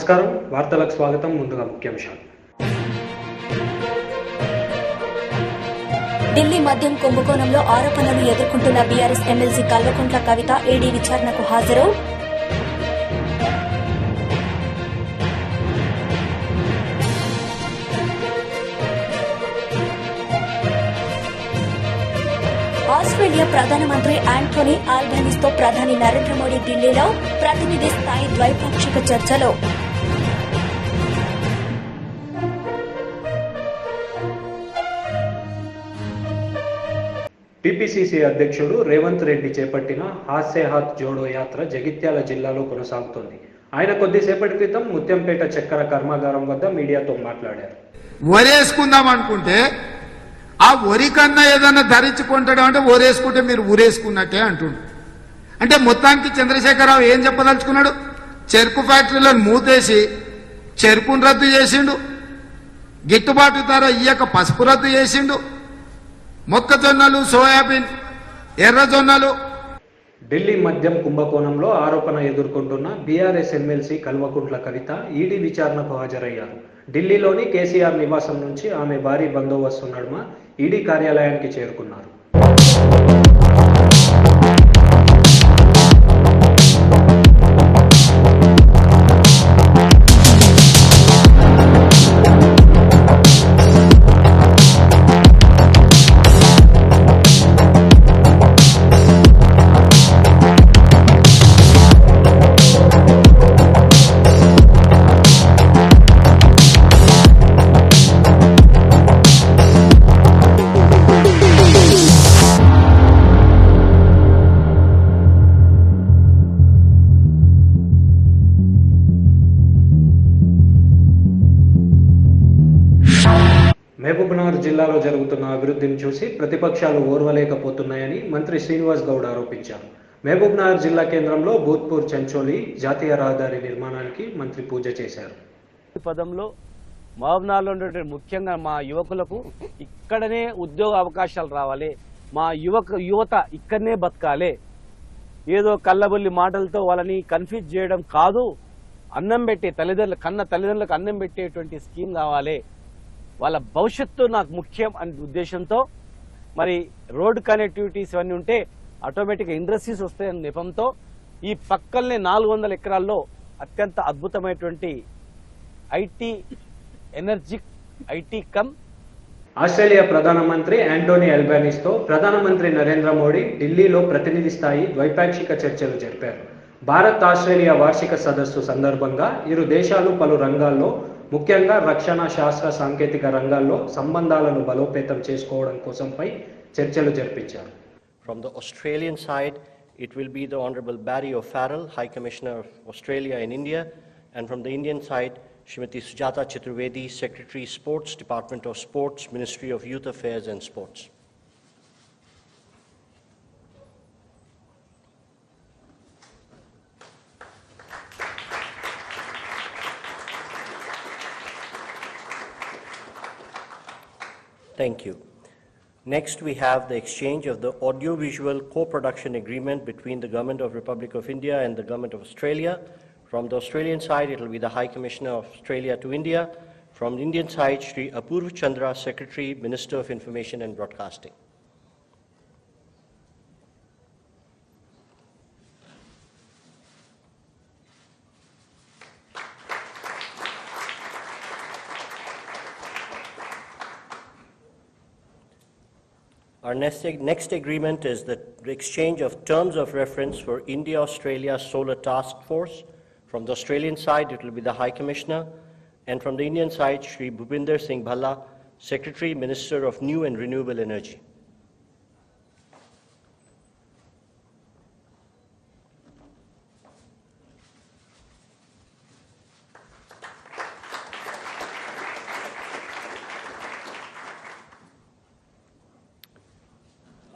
నమస్కారం వార్తలకు స్వాగతం. ముందుగా ముఖ్యాంశాలు. ఢిల్లీ మద్యం కుంభకోణంలో ఆరోపణలు ఎదుర్కొంటున్న BRS MLC Kalvakuntla Kavitha ED విచారణకు హాజరు. ఆస్ట్రేలియా ప్రధానమంత్రి ఆంటోనీ ఆల్బనీస్తో ప్రధాని నరేంద్ర మోడీ ఢిల్లీలో ప్రతినిధి స్థాయి ద్వైపాక్షిక చర్చలు. టీపీసీసీ అధ్యక్షుడు రేవంత్ రెడ్డి చేపట్టిన హాస్య హాత్ జోడో యాత్ర జగిత్యాల జిల్లాలో కొనసాగుతోంది. ఆయన కొద్దిసేపటి క్రితం ముత్యంపేట చక్కెర కర్మాగారం వద్ద మీడియాతో మాట్లాడారు. వరేసుకుందాం అనుకుంటే ఆ వరి కన్నా ఏదన్నా ధరించుకుంటాడు అంటే ఓరేసుకుంటే మీరు ఊరేసుకున్నట్టే అంటుండు. అంటే మొత్తానికి చంద్రశేఖరరావు ఏం చెప్పదలుచుకున్నాడు? చెరుకు ఫ్యాక్టరీలను మూతేసి చెరుకును రద్దు చేసిండు, గిట్టుబాటు ధర ఇయ్యక పసుపు రద్దు చేసిండు, మొక్కజొన్నలు, సోయాబీన్, ఎర్రజొన్నలు. ఢిల్లీ మద్యం కుంభకోణంలో ఆరోపణ ఎదుర్కొంటున్న BRS MLC Kalvakuntla Kavitha ED విచారణకు హాజరయ్యారు. ఢిల్లీలోని కేసీఆర్ నివాసం నుంచి ఆమె భారీ బందోబస్తు నడుమ ఈడీ కార్యాలయానికి చేరుకున్నారు. మహబూబ్నగర్ జిల్లాలో జరుగుతున్న అభివృద్ధిని చూసి ప్రతిపక్షాలు ఓర్వలేకపోతున్నాయని మంత్రి శ్రీనివాస్ గౌడ్ ఆరోపించారు. మహబూబ్నగర్ జిల్లా కేంద్రంలో భూత్పూర్ చెంచోలి జాతీయ రహదారి నిర్మాణానికి మంత్రి పూజ చేశారు. ఈ పదంలో మహబూబ్నగర్లో ఉండే ముఖ్యంగా మా యువకులకు ఇక్కడనే ఉద్యోగ అవకాశాలు రావాలి, మా యువత ఇక్కడనే బతకాలి, ఏదో కళ్ళబొల్లి మాటలతో వాళ్ళని కన్ఫ్యూజ్ చేయడం కాదు, అన్నం పెట్టే తల్లిదండ్రులకు అన్నం పెట్టేటువంటి స్కీమ్ కావాలి, వాళ్ళ భవిష్యత్తు నాకు ముఖ్యం అనే ఉద్దేశంతో మరి రోడ్ కనెక్టివిటీస్ ఇవన్నీ ఉంటే ఆటోమేటిక్గా ఇండస్ట్రీస్ వస్తాయనే నెపంతో ఈ పక్కనే 400 ఎకరాల్లో అత్యంత అద్భుతమైనటువంటి ఐటీ కమ్ ఆస్ట్రేలియా ప్రధానమంత్రి ఆంటోనీ ఆల్బనీస్తో ప్రధానమంత్రి నరేంద్ర మోడీ ఢిల్లీలో ప్రతినిధి స్థాయి ద్వైపాక్షిక చర్చలు జరిపారు. భారత్ ఆస్ట్రేలియా వార్షిక సదస్సు సందర్భంగా ఇరు దేశాలు పలు రంగాల్లో ముఖ్యంగా రక్షణ, శాస్త్ర, సాంకేతిక రంగాల్లో సంబంధాలను బలోపేతం చేసుకోవడం కోసంపై చర్చలు జరిపించారు. From the Australian side, it will be the Honorable Barry O'Farrell, High Commissioner of Australia in India, and from the Indian side, Srimati Sujata Chaturvedi, Secretary Sports, Department of Sports, Ministry of Youth Affairs and Sports. Thank you. Next, we have the exchange of the audiovisual co-production agreement between the Government of Republic of India and the Government of Australia. From the Australian side, it will be the High Commissioner of Australia to India. From the Indian side, Sri Apurva Chandra, Secretary, Minister of Information and Broadcasting. Our next agreement is the exchange of terms of reference for India-Australia Solar Task Force. From the Australian side, it will be the High Commissioner, and from the Indian side, Shri Bhupinder Singh Bhalla, Secretary, Minister of New and Renewable Energy.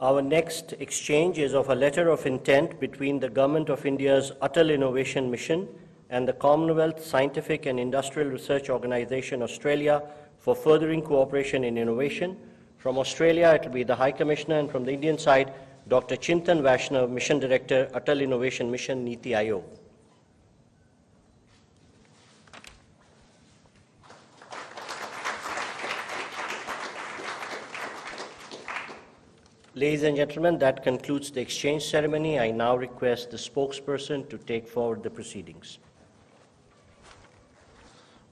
Our next exchange is of a letter of intent between the Government of India's Atal Innovation Mission and the Commonwealth Scientific and Industrial Research Organisation Australia for furthering cooperation in innovation. From Australia, it will be the High Commissioner, and from the Indian side, Dr. Chintan Vaishnav, Mission Director, Atal Innovation Mission, Niti Aayog. Ladies and gentlemen, that concludes the exchange ceremony. I now request the spokesperson to take forward the proceedings.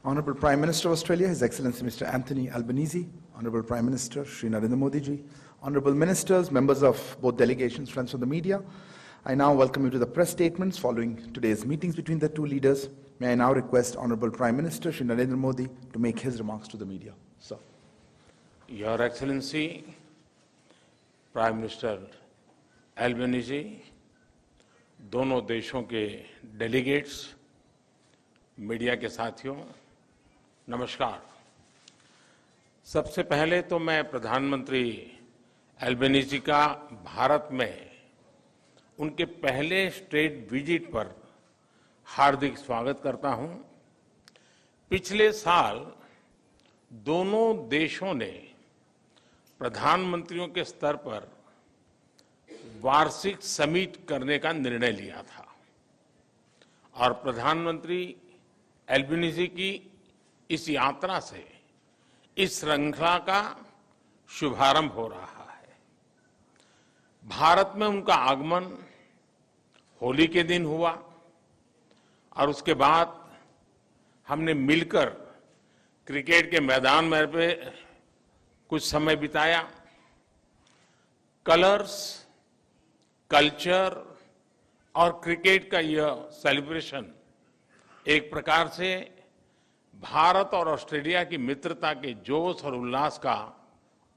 Honorable Prime Minister of Australia, His Excellency Mr. Anthony Albanese, Honorable Prime Minister Shri Narendra Modi ji, Honorable Ministers, members of both delegations, friends of the media, I now welcome you to the press statements following today's meetings between the two leaders. May I now request Honorable Prime Minister Shri Narendra Modi to make his remarks to the media. Sir. Your Excellency, Prime Minister Albanese, दोनों देशों के delegates, media के साथियों, नमस्कार। सबसे पहले तो मैं प्रधानमंत्री एल्बेनीजी का भारत में उनके पहले स्टेट विजिट पर हार्दिक स्वागत करता हूं। पिछले साल दोनों देशों ने प्रधानमंत्रियों के स्तर पर वार्षिक समिट करने का निर्णय लिया था और प्रधानमंत्री एल्बेनीजी की इस यात्रा से इस श्रृंखला का शुभारंभ हो रहा है। भारत में उनका आगमन होली के दिन हुआ और उसके बाद हमने मिलकर क्रिकेट के मैदान में पे कुछ समय बिताया। कलर्स, कल्चर और क्रिकेट का यह सेलिब्रेशन एक प्रकार से भारत और ऑस्ट्रेलिया की मित्रता के जोश और उल्लास का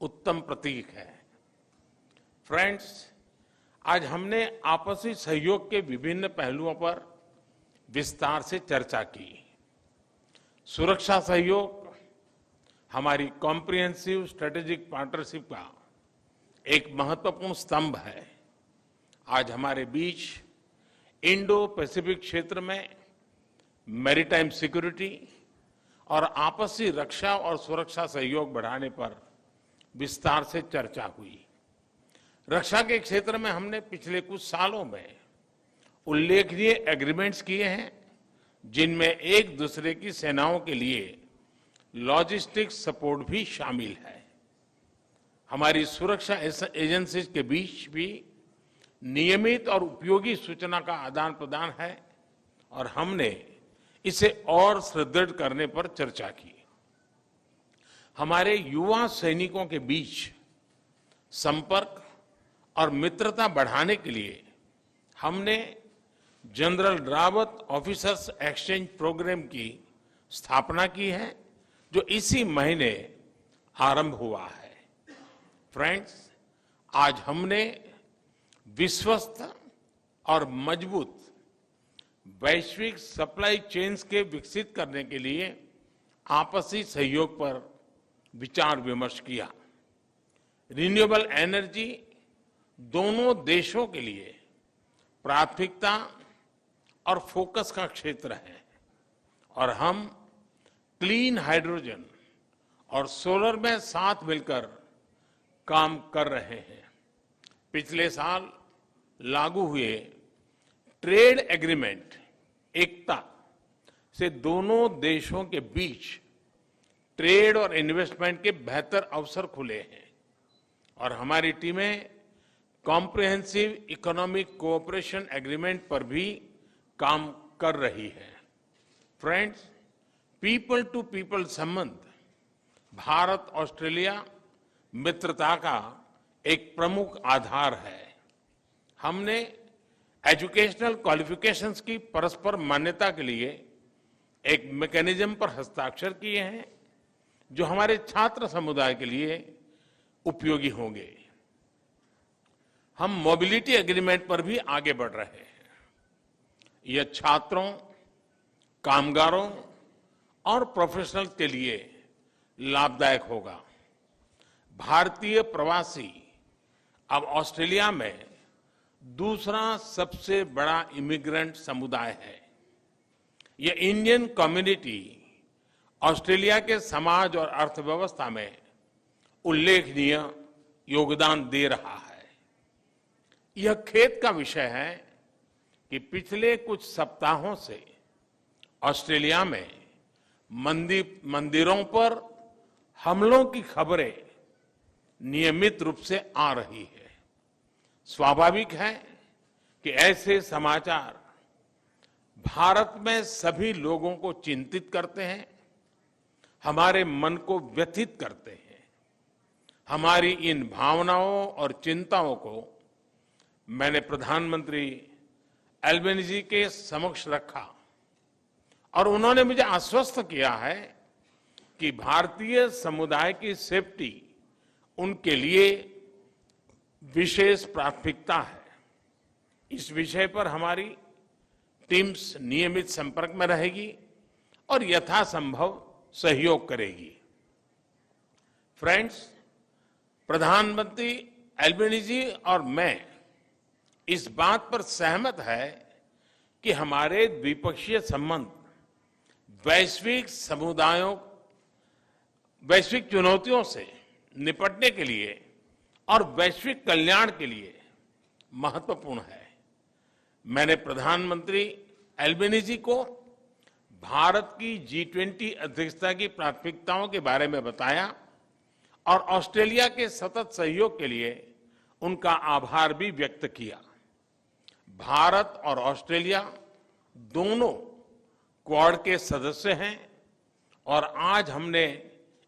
उत्तम प्रतीक है। फ्रेंड्स, आज हमने आपसी सहयोग के विभिन्न पहलुओं पर विस्तार से चर्चा की। सुरक्षा सहयोग हमारी कॉम्प्रिहेंसिव स्ट्रेटेजिक पार्टनरशिप का एक महत्वपूर्ण स्तंभ है। आज हमारे बीच इंडो पैसिफिक क्षेत्र में मैरीटाइम सिक्योरिटी और आपसी रक्षा और सुरक्षा सहयोग बढ़ाने पर विस्तार से चर्चा हुई। रक्षा के क्षेत्र में हमने पिछले कुछ सालों में उल्लेखनीय एग्रीमेंट्स किए हैं, जिनमें एक दूसरे की सेनाओं के लिए लॉजिस्टिक्स सपोर्ट भी शामिल है। हमारी सुरक्षा एजेंसीज के बीच भी नियमित और उपयोगी सूचना का आदान प्रदान है और हमने इसे और सुदृढ़ करने पर चर्चा की। हमारे युवा सैनिकों के बीच संपर्क और मित्रता बढ़ाने के लिए हमने general Rawat officers exchange program की स्थापना की है, जो इसी महीने आरंभ हुआ है। फ्रेंड्स, आज हमने विश्वस्त और मजबूत वैश्विक सप्लाई चेन्स के विकसित करने के लिए आपसी सहयोग पर विचार विमर्श किया। रिन्यूएबल एनर्जी दोनों देशों के लिए प्राथमिकता और फोकस का क्षेत्र है और हम क्लीन हाइड्रोजन और सोलर में साथ मिलकर काम कर रहे हैं। पिछले साल लागू हुए ट्रेड एग्रीमेंट एकता से दोनों देशों के बीच ट्रेड और इन्वेस्टमेंट के बेहतर अवसर खुले हैं और हमारी टीमें कॉम्प्रिहेंसिव इकोनॉमिक कोऑपरेशन एग्रीमेंट पर भी काम कर रही है। फ्रेंड्स, पीपल टू पीपल संबंध भारत ऑस्ट्रेलिया मित्रता का एक प्रमुख आधार है। हमने एजुकेशनल क्वालिफिकेशंस की परस्पर मान्यता के लिए एक मैकेनिज्म पर हस्ताक्षर किए हैं, जो हमारे छात्र समुदाय के लिए उपयोगी होंगे। हम मोबिलिटी एग्रीमेंट पर भी आगे बढ़ रहे हैं। यह छात्रों, कामगारों और प्रोफेशनल्स के लिए लाभदायक होगा। भारतीय प्रवासी अब ऑस्ट्रेलिया में दूसरा सबसे बड़ा इमिग्रेंट समुदाय है। यह इंडियन कम्युनिटी ऑस्ट्रेलिया के समाज और अर्थव्यवस्था में उल्लेखनीय योगदान दे रहा है। यह खेद का विषय है कि पिछले कुछ सप्ताहों से ऑस्ट्रेलिया में मंदिरों पर हमलों की खबरें नियमित रूप से आ रही है। स्वाभाविक है कि ऐसे समाचार भारत में सभी लोगों को चिंतित करते हैं, हमारे मन को व्यथित करते हैं। हमारी इन भावनाओं और चिंताओं को मैंने प्रधानमंत्री एल्बेनीजी के समक्ष रखा और उन्होंने मुझे आश्वस्त किया है कि भारतीय समुदाय की सेफ्टी उनके लिए विशेष प्राथमिकता है। इस विषय पर हमारी टीम्स नियमित संपर्क में रहेगी और यथासंभव सहयोग करेगी। फ्रेंड्स, प्रधानमंत्री एल्बेनीजी और मैं इस बात पर सहमत है कि हमारे द्विपक्षीय संबंध वैश्विक चुनौतियों से निपटने के लिए और वैश्विक कल्याण के लिए महत्वपूर्ण है। मैंने प्रधानमंत्री एल्बेनीजी को भारत की G20 अध्यक्षता की प्राथमिकताओं के बारे में बताया और ऑस्ट्रेलिया के सतत सहयोग के लिए उनका आभार भी व्यक्त किया। भारत और ऑस्ट्रेलिया दोनों क्वाड के सदस्य हैं और आज हमने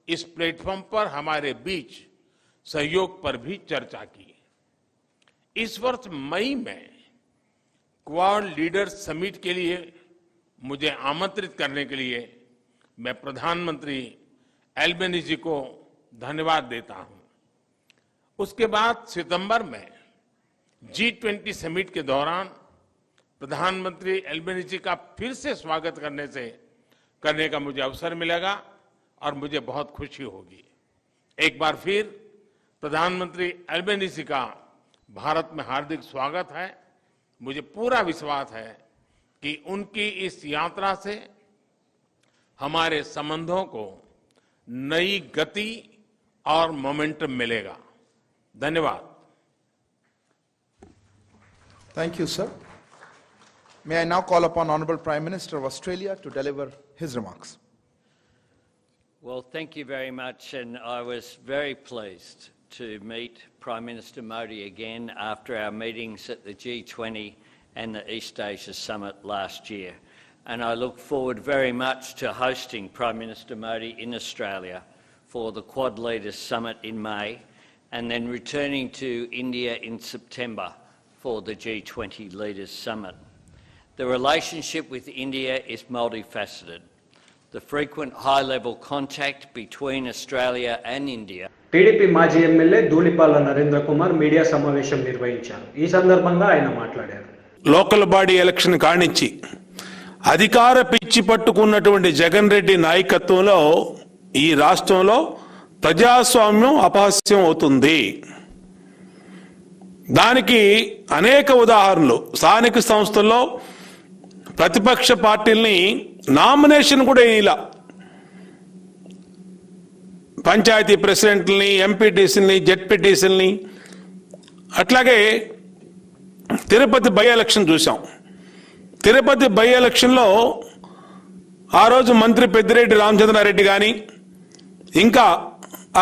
इस प्लेटफॉर्म पर हमारे बीच सहयोग पर भी चर्चा की। इस वर्ष मई में क्वाड लीडर्स समिट के लिए मुझे आमंत्रित करने के लिए मैं प्रधानमंत्री एल्बेनीजी को धन्यवाद देता हूं। उसके बाद सितंबर में G20 समिट के दौरान प्रधानमंत्री एल्बेनीजी का फिर से स्वागत करने का मुझे अवसर मिलेगा और मुझे बहुत खुशी होगी। एक बार फिर प्रधानमंत्री एल्बेनीजी का भारत में हार्दिक स्वागत है। मुझे पूरा विश्वास है कि उनकी इस यात्रा से हमारे संबंधों को नई गति और मोमेंटम मिलेगा। धन्यवाद। Thank you, sir. May I now call upon Honorable Prime Minister of Australia to deliver his remarks. Well, thank you very much, and I was very pleased to meet Prime Minister Modi again after our meetings at the G20 and the East Asia Summit last year. And I look forward very much to hosting Prime Minister Modi in Australia for the Quad Leaders Summit in May, and then returning to India in September for the G20 Leaders Summit. The relationship with India is multifaceted. The frequent high-level contact between Australia and India. TDP మాజీ MLA Dhulipala Narendra Kumar media సమావేశం నిర్వహించారు. ఈ సందర్భంగా ఆయన మాట్లాడారు. Local body election కానిచ్చి అధికార పిచ్చి పట్టుకున్నటువంటి జగన్ రెడ్డి నాయకత్వంలో ఈ రాష్ట్రంలో ప్రజాస్వామ్యం అపహాస్యం అవుతుంది. దానికి అనేక ఉదాహరణలు. స్థానిక సంస్థల్లో ప్రతిపక్ష పార్టీల్ని నామినేషన్ కూడా ఇలా పంచాయతీ ప్రెసిడెంట్లని, ఎంపీటీసీలని, జెడ్పీటీసీలని, అట్లాగే తిరుపతి బై ఎలక్షన్ చూసాం. తిరుపతి బై ఎలక్షన్లో ఆ రోజు మంత్రి పెద్దిరెడ్డి రామచంద్రారెడ్డి కానీ ఇంకా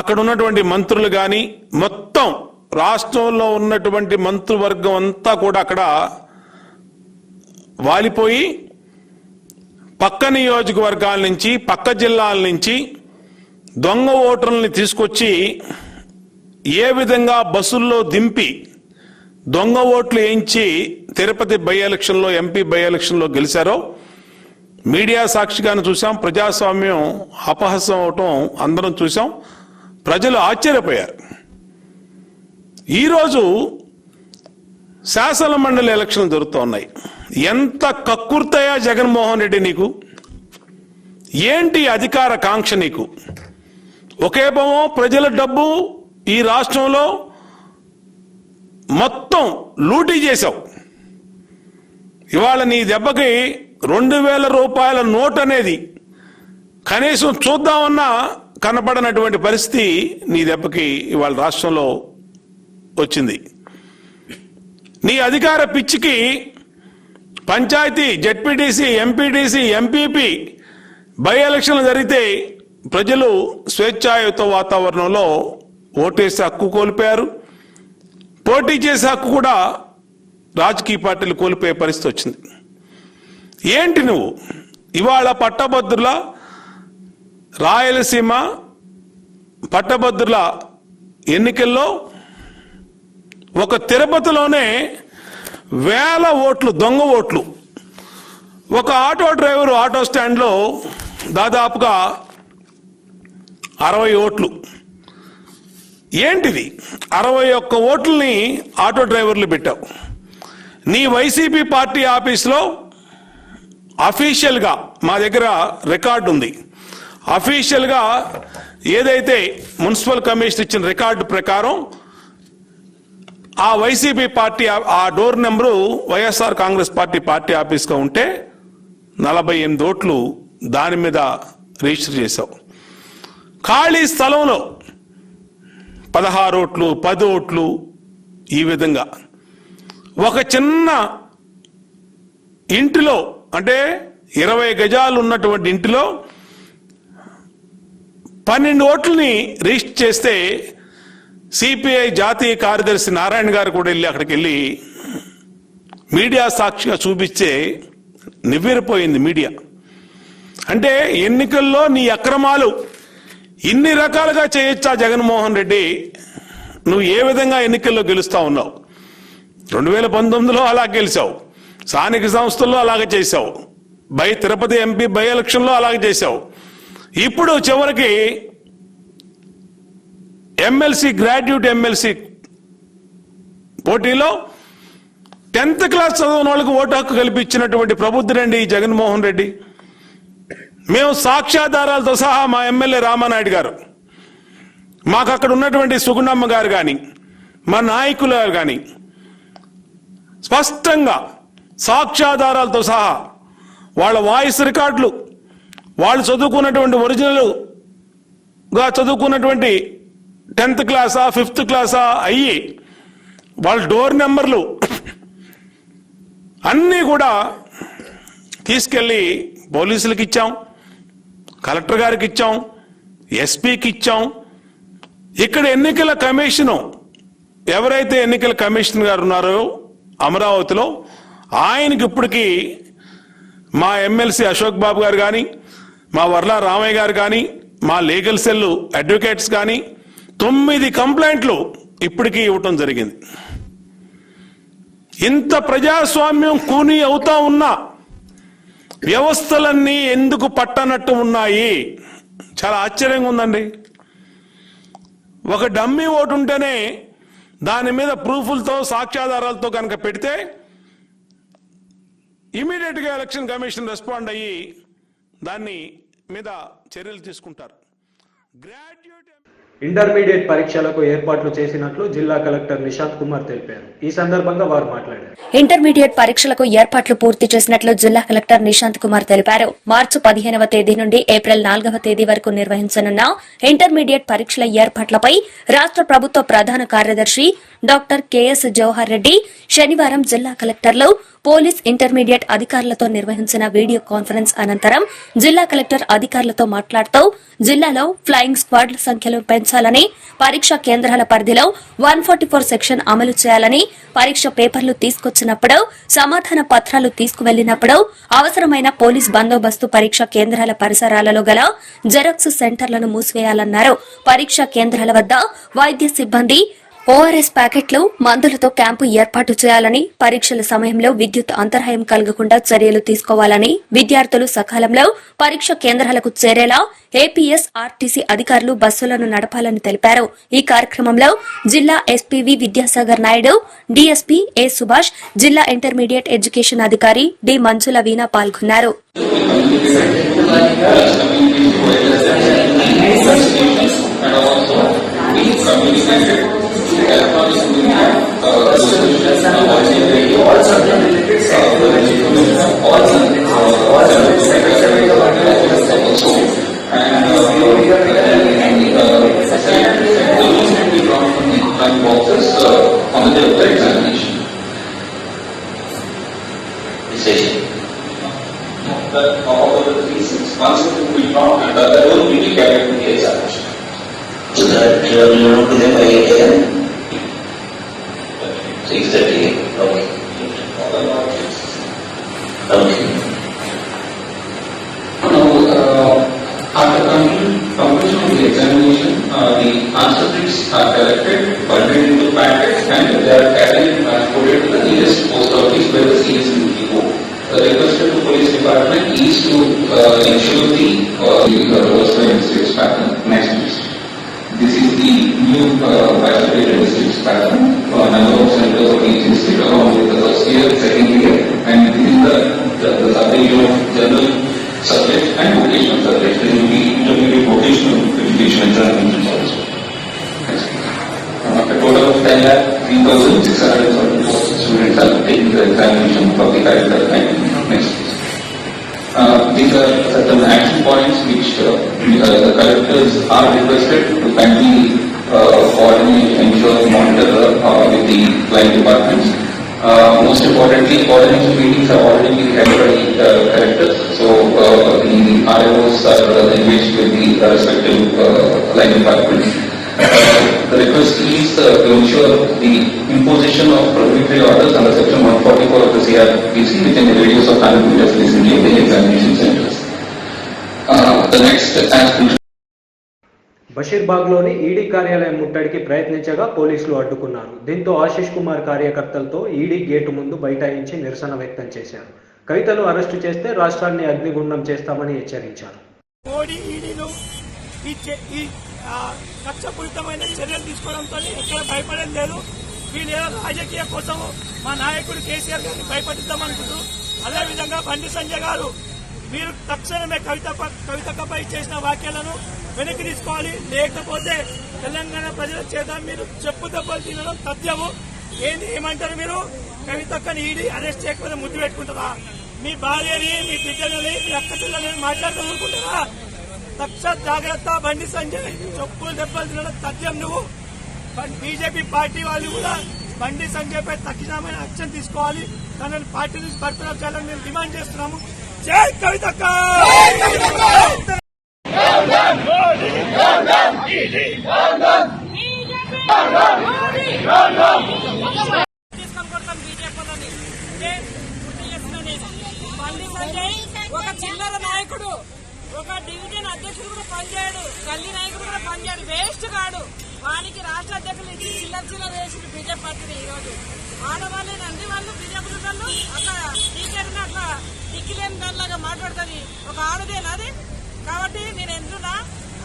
అక్కడ ఉన్నటువంటి మంత్రులు కానీ మొత్తం రాష్ట్రంలో ఉన్నటువంటి మంత్రివర్గం అంతా కూడా అక్కడ వాలిపోయి పక్క నియోజకవర్గాల నుంచి పక్క జిల్లాల నుంచి దొంగ ఓటర్లని తీసుకొచ్చి ఏ విధంగా బస్సుల్లో దింపి దొంగ ఓట్లు వేయించి తిరుపతి బై ఎలక్షన్లో ఎంపీ బై ఎలక్షన్లో గెలిచారో మీడియా సాక్షిగానే చూసాం. ప్రజాస్వామ్యం అపహాస్యం అవటం అందరం చూసాం. ప్రజలు ఆశ్చర్యపోయారు. ఈరోజు శాసన మండలి ఎలక్షన్లు జరుగుతున్నాయి. ఎంత కక్కుర్తయా జగన్మోహన్ రెడ్డి నీకు? ఏంటి అధికార కాంక్ష నీకు? ఒకేమో ప్రజల డబ్బు ఈ రాష్ట్రంలో మొత్తం లూటీ చేశావు. ఇవాళ నీ దెబ్బకి 2000 రూపాయల నోట్ అనేది కనీసం చూద్దామన్నా కనపడనటువంటి పరిస్థితి నీ దెబ్బకి ఇవాళ రాష్ట్రంలో వచ్చింది. నీ అధికార పిచ్చికి పంచాయతీ, జెడ్పీటీసీ, ఎంపీటీసీ, ఎంపీపీ బై ఎలక్షన్లు జరిగితే ప్రజలు స్వేచ్ఛాయుత వాతావరణంలో ఓటేసి హక్కు కోల్పోయారు. పోటీ చేసే హక్కు కూడా రాజకీయ పార్టీలు కోల్పోయే పరిస్థితి వచ్చింది. ఏంటి నువ్వు ఇవాళ పట్టభద్రుల రాయలసీమ పట్టభద్రుల ఎన్నికల్లో ఒక తిరుపతిలోనే వేల ఓట్లు, దొంగ ఓట్లు, ఒక ఆటో డ్రైవరు ఆటో స్టాండ్లో దాదాపుగా 60 ఓట్లు. ఏంటిది? 61 ఓట్లని ఆటో డ్రైవర్లు పెట్టావు. నీ వైసీపీ పార్టీ ఆఫీస్లో అఫీషియల్గా మా దగ్గర రికార్డు ఉంది. అఫీషియల్గా ఏదైతే మున్సిపల్ కమిషన్ ఇచ్చిన రికార్డు ప్రకారం ఆ వైసీపీ పార్టీ ఆ door number YSR Congress party ఆఫీస్గా ఉంటే 48 ఓట్లు దాని మీద రిజిస్టర్ చేశావు. ఖాళీ స్థలంలో 16 ఓట్లు, 10 ఓట్లు, ఈ విధంగా ఒక చిన్న ఇంటిలో, అంటే 20 గజాలు ఉన్నటువంటి ఇంటిలో 12 ఓట్లని రిజిస్టర్ చేస్తే సిపిఐ జాతీయ కార్యదర్శి నారాయణ గారు కూడా అక్కడికి వెళ్ళి మీడియా సాక్షిగా చూపిస్తే నివ్వెరపోయింది మీడియా. అంటే ఎన్నికల్లో నీ అక్రమాలు ఇన్ని రకాలుగా చేయొచ్చా జగన్మోహన్ రెడ్డి? నువ్వు ఏ విధంగా ఎన్నికల్లో గెలుస్తా ఉన్నావు? 2019లో అలా గెలిచావు, స్థానిక సంస్థల్లో అలాగే చేశావు, తిరుపతి ఎంపీ బై ఎలక్షన్లో అలాగే చేశావు. ఇప్పుడు చివరికి ఎమ్మెల్సీ, గ్రాడ్యుయేట్ ఎమ్మెల్సీ పోటీలో 10th క్లాస్ చదివిన వాళ్ళకు ఓటు హక్కు కల్పించినటువంటి ప్రబుద్ధుడండి ఈ జగన్మోహన్ రెడ్డి. మేము సాక్ష్యాధారాలతో సహా మా ఎమ్మెల్యే రామానాయుడు గారు, మాకు అక్కడ ఉన్నటువంటి సుగుణమ్మ గారు కానీ, మా నాయకులు గారు కానీ స్పష్టంగా సాక్ష్యాధారాలతో సహా వాళ్ళ వాయిస్ రికార్డులు, వాళ్ళు చదువుకున్నటువంటి ఒరిజినల్గా చదువుకున్నటువంటి 10th క్లాసా 5th క్లాసా అయ్యి వాళ్ళ డోర్ నెంబర్లు అన్నీ కూడా తీసుకెళ్ళి పోలీసులకు ఇచ్చాం, కలెక్టర్ గారికి ఇచ్చాం, ఎస్పీకి ఇచ్చాం. ఇక్కడ ఎన్నికల కమిషను, ఎవరైతే ఎన్నికల కమిషనర్ గారు ఉన్నారో అమరావతిలో, ఆయనకి ఇప్పటికీ మా ఎమ్మెల్సీ అశోక్ బాబు గారు కానీ, మా వర్లా రామయ్య గారు కానీ, మా లీగల్ సెల్ అడ్వకేట్స్ కానీ 9 కంప్లైంట్లు ఇప్పటికీ ఇవ్వటం జరిగింది. ఇంత ప్రజాస్వామ్యం కూని అవుతా ఉన్నా వ్యవస్థలన్నీ ఎందుకు పట్టనట్టు ఉన్నాయి? చాలా ఆశ్చర్యంగా ఉందండి. ఒక డమ్మీ ఓటు ఉంటేనే దాని మీద ప్రూఫ్లతో, సాక్ష్యాధారాలతో కనుక పెడితే ఇమీడియట్ గా ఎలక్షన్ కమిషన్ రెస్పాండ్ అయ్యి దాన్ని మీద చర్యలు తీసుకుంటారు. ఇంటర్మీడియట్ పరీక్షలకు ఏర్పాట్లు చేసినట్లు జిల్లా కలెక్టర్ నిశాంత్ కుమార్ తెలిపారు. ఈ సందర్భంగా వారు మాట్లాడారు. ఇంటర్మీడియట్ పరీక్షలకు ఏర్పాట్లు పూర్తి చేసినట్లు జిల్లా కలెక్టర్ నిశాంత్ కుమార్ తెలిపారు. మార్చి 15వ తేదీ నుండి ఏప్రిల్ 4వ తేదీ వరకు నిర్వహించనున్న ఇంటర్మీడియట్ పరీక్షల ఏర్పాట్లపై రాష్ట్ర ప్రభుత్వ ప్రధాన కార్యదర్శి డాక్టర్ కెఎస్ జవహర్ రెడ్డి శనివారం జిల్లా కలెక్టర్లు, పోలీస్, ఇంటర్మీడియట్ అధికారులతో నిర్వహించిన వీడియో కాన్ఫరెన్స్ అనంతరం జిల్లా కలెక్టర్ అధికారులతో మాట్లాడుతూ జిల్లాలో ఫ్లయింగ్ స్క్వాడ్ల సంఖ్యను పెంచాలని, పరీక్షా కేంద్రాల పరిధిలో 144 సెక్షన్ అమలు చేయాలని, పరీక్ష పేపర్లు తీసుకొచ్చినప్పుడు, సమాధాన పత్రాలు తీసుకువెళ్లినప్పుడు అవసరమైన పోలీస్ బందోబస్తు పరీక్షా కేంద్రాల పరిసరాలలో గల జెరాక్స్ సెంటర్లను మూసివేయాలన్నారు. పరీక్షా కేంద్రాల వద్ద వైద్య సిబ్బంది, ఓఆర్ఎస్ ప్యాకెట్లు, మందులతో క్యాంపు ఏర్పాటు చేయాలని, పరీక్షల సమయంలో విద్యుత్ అంతరాయం కలగకుండా చర్యలు తీసుకోవాలని, విద్యార్థులు సకాలంలో పరీక్ష కేంద్రాలకు చేరేలా ఏపీఎస్, ఆర్టీసీ అధికారులు బస్సులను నడపాలని తెలిపారు. ఈ కార్యక్రమంలో జిల్లా ఎస్పీవి విద్యాసాగర్ నాయుడు, డీఎస్పీ ఏ సుభాష్, జిల్లా ఇంటర్మీడియట్ ఎడ్యుకేషన్ అధికారి డి మంజుల వీణ పాల్గొన్నారు. the answer bricks are collected, bundled into packets, and they are carried and transported to the nearest post office where the CS will be put. The request to the police department is to ensure the versatile districts pattern. Next, please. This is the new versatile districts pattern. Number of centers of each district along with the first year, second year, and this is the subdivision of general subject and vocational subject. There will be intermediate vocational education examinations also. A total of 10,03,634 students are taking the examination for the curricular time. Next. These are certain action points which the collectors are requested to kindly coordinate, ensure, monitor with the client departments. Most importantly, coordination meetings are already being held by collectors. So the RMOs are engaged with the respective line departments. The request is to ensure the imposition of prohibitory orders under section 144 of the CRPC within the radius of 100 meters vicinity of the examination centers. The next aspect. బషీర్బాగ్లోని ED కార్యాలయం ముట్టడికి ప్రయత్నించగా పోలీసులు అడ్డుకున్నారు. దీంతో ఆశిష్ కుమార్ కార్యకర్తలతో ED gate ముందు బైఠాయించి నిరసన వ్యక్తం చేశారు. కవితను అరెస్టు చేస్తే రాష్ట్రాన్ని అగ్నిగుండం చేస్తామని హెచ్చరించారు. మోడీ ఈడీలు ఈ కక్షపూరితమైన చర్యలు తీసుకోవడంతో ఎక్కడ భయపడేది లేదు. వీళ్ళు రాజకీయ కోసం మా నాయకుడు కేసీఆర్ గారిని భయపడిద్దామనుకుంటూ, అదేవిధంగా బండి సంజయ్ గారు మీరు తక్షణమే కవితపై చేసిన వ్యాఖ్యలను వెనక్కి తీసుకోవాలి. లేకపోతే తెలంగాణ ప్రజల చేత మీరు చెప్పు దెబ్బలు తినడం తథ్యము. ఏమంటారు మీరు? కవితక్కని ఈడీ అరెస్ట్ చేయకపోతే ముద్దు పెట్టుకుంటారా? మీ భార్యని, మీ బిడ్డలని, మీ అక్క చెల్లెలని మాట్లాడుకుంటారా? తక్షణ జాగ్రత్త. బండి సంజయ్ చెప్పులు దెబ్బలు తినడం తథ్యం. నువ్వు బీజేపీ పార్టీ వాళ్ళు కూడా బండి సంజయ్ పై తక్షణమైన యాక్షన్ తీసుకోవాలి. తనని పార్టీ నుంచి బర్తరఫ్ చేయాలని మేము డిమాండ్ చేస్తున్నాము. జై కవితక్క! బండి సంజయ్ ఒక చిల్లర నాయకుడు, ఒక డివిజన్ అధ్యక్షుడు కూడా పనిచేయడు, గల్లీ నాయకుడు కూడా పనిచేయడు, వేస్ట్ కాడు. వానికి రాష్ట్ర అధ్యక్షులు ఇచ్చి చిల్లర వేసింది బీజేపీ పార్టీని. ఈ రోజు ఆడవాళ్ళేనండి వాళ్ళు బీజేపీ వాళ్ళు అట్లా టీచర్ని అట్లా దిక్కులేని దానిలాగా మాట్లాడుతుంది. ఒక ఆడదేనాది. కాబట్టి నేను ఎందుకున్నా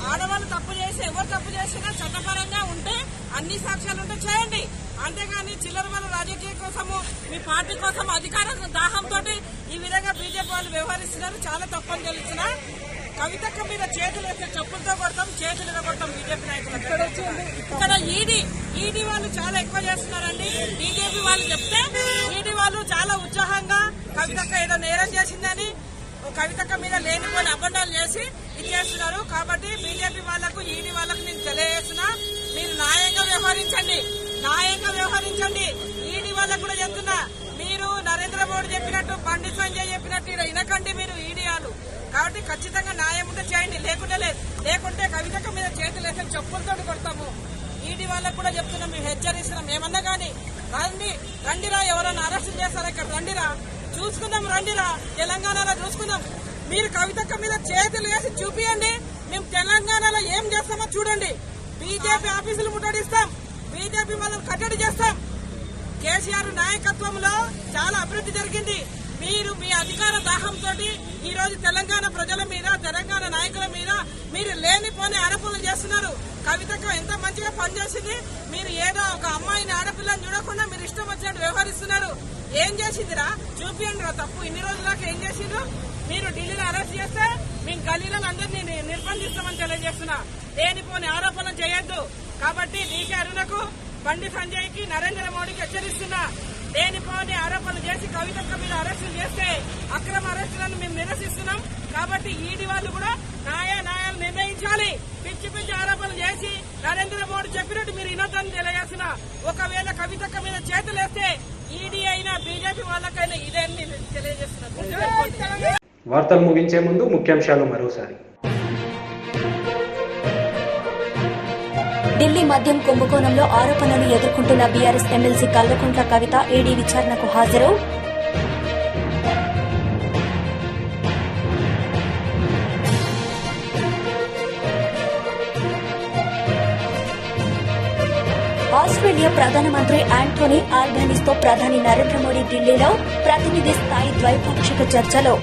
ఆడవాళ్ళు తప్పు చేసి ఎవరు తప్పు చేసినా చట్టపరంగా ఉంటే అన్ని సాక్ష్యాలు ఉంటే చేయండి. అంతేగాని చిల్లర వాళ్ళ రాజకీయం కోసము మీ పార్టీ కోసం అధికార దాహంతో ఈ విధంగా బీజేపీ వాళ్ళు వ్యవహరిస్తున్నారు. చాలా తప్పని తెలిసిన కవితక్క మీద చేతులు వేస్తే చెప్పులతో కొడతాం, చేతులుగా కొడతాం బీజేపీ నాయకులు. ఇక్కడ ఈడీ వాళ్ళు చాలా ఎక్కువ చేస్తున్నారండి. బీజేపీ వాళ్ళు చెప్తే ఈడీ వాళ్ళు చాలా ఉత్సాహంగా కవితక్క ఏదో నేరం చేసిందని కవితక్క మీద లేనిపోయిన అబద్ధాలు చేసి ఇచ్చేస్తున్నారు. కాబట్టి బీజేపీ వాళ్లకు, ఈడీ వాళ్లకు నేను తెలియజేస్తున్నా, మీరు న్యాయంగా వ్యవహరించండి. ఈడీ వాళ్ళకు కూడా చెప్తున్నా, మీరు నరేంద్ర మోడీ చెప్పినట్టు, బండి సంజయ్ చెప్పినట్టు వినకండి మీరు ఈడీ వాళ్ళు. కాబట్టి ఖచ్చితంగా న్యాయం ఉంటే చేయండి, లేకుంటే కవితక్క మీద చేతులు వేస్తే చెప్పులతో కొడతాము. ఈడీ వాళ్ళకు కూడా చెప్తున్నాం, మేము హెచ్చరిస్తున్నాం. ఏమన్నా కానీ రండిరా, ఎవరైనా అరెస్ట్ చేస్తారా ఇక్కడ రండిరా, చూసుకుందాం, రండిరా, తెలంగాణలో చూసుకుందాం. మీరు కవితక్క మీద చేతులు వేసి చూపియండి, మేము తెలంగాణలో ఏం చేస్తామో చూడండి. బీజేపీ ఆఫీసులు ముట్టడిస్తాం, బీజేపీ వాళ్ళని కట్టడి చేస్తాం. కేసీఆర్ నాయకత్వంలో చాలా అభివృద్ధి జరిగింది. మీరు మీ అధికార దాహంతో ఈ రోజు తెలంగాణ ప్రజల మీద, తెలంగాణ నాయకుల మీద మీరు లేనిపోని ఆరోపణలు చేస్తున్నారు. కవితక్క ఎంత మంచిగా పనిచేసింది. మీరు ఏదో ఒక అమ్మాయిని, ఆడపిల్లని చూడకుండా మీరు ఇష్టం వచ్చినట్టు వ్యవహరిస్తున్నారు. ఏం చేసిందిరా? చూపియండి రా తప్పు. ఇన్ని రోజులకు ఏం చేసిండ్రు? మీరు ఢిల్లీలో అరెస్ట్ చేస్తే మేము గల్లీలను అందరినీ నిర్బంధిస్తామని తెలియజేస్తున్నా. లేనిపోని ఆరోపణలు చేయొద్దు. కాబట్టి డీకే అరుణకు, బండి సంజయ్ కి, నరేంద్ర మోడీకి హెచ్చరిస్తున్నా, లేనిపోని ఆరోపణలు చేసి కవితక్క మీద అరెస్టులు చేస్తే అక్రమ అరెస్టులను మేము నిరసిస్తున్నాం. కాబట్టి ఈడీ వాళ్ళు కూడా న్యాయాలు నిర్ణయించాలి. పిచ్చి ఆరోపణలు చేసి నరేంద్ర మోడీ చెప్పినట్టు మీరు వినొద్దని తెలియజేస్తున్నా. ఒకవేళ కవితక్క మీద చేతులేస్తే ఈడీ అయినా బీజేపీ వాళ్ళకైనా ఇదే తెలియజేస్తున్నారు. వార్తలు ముగించే ముందు ముఖ్యాంశాలు మరోసారి. ఢిల్లీ మద్యం కుంభకోణంలో ఆరోపణలు ఎదుర్కొంటున్న BRS MLC Kalvakuntla Kavitha ED విచారణకు హాజరు. ఆస్ట్రేలియా ప్రధానమంత్రి ఆంటోనీ ఆల్బనీస్తో ప్రధాని నరేంద్ర మోడీ ఢిల్లీలో ప్రతినిధి స్థాయి ద్వైపాక్షిక చర్చలు.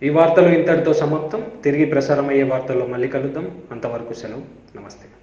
ఈ వార్తలు ఇంతటితో సమాప్తం. తిరిగి ప్రసారమయ్యే వార్తల్లో మళ్ళీ కలుద్దాం. అంతవరకు సెలవు. నమస్తే.